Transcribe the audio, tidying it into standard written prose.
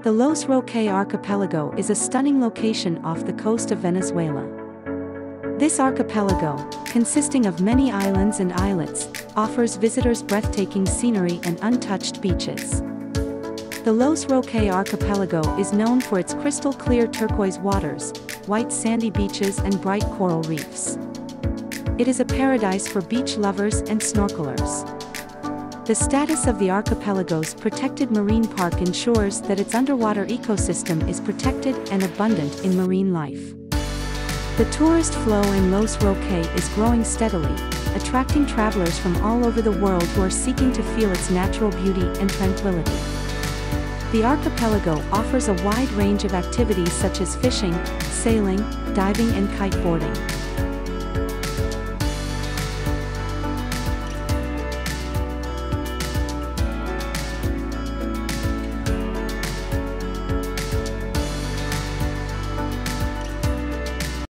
The Los Roquez Archipelago is a stunning location off the coast of Venezuela. This archipelago, consisting of many islands and islets, offers visitors breathtaking scenery and untouched beaches. The Los Roquez Archipelago is known for its crystal-clear turquoise waters, white sandy beaches and bright coral reefs. It is a paradise for beach lovers and snorkelers. The status of the archipelago's protected marine park ensures that its underwater ecosystem is protected and abundant in marine life. The tourist flow in Los Roquez is growing steadily, attracting travelers from all over the world who are seeking to feel its natural beauty and tranquility. The archipelago offers a wide range of activities such as fishing, sailing, diving and kiteboarding.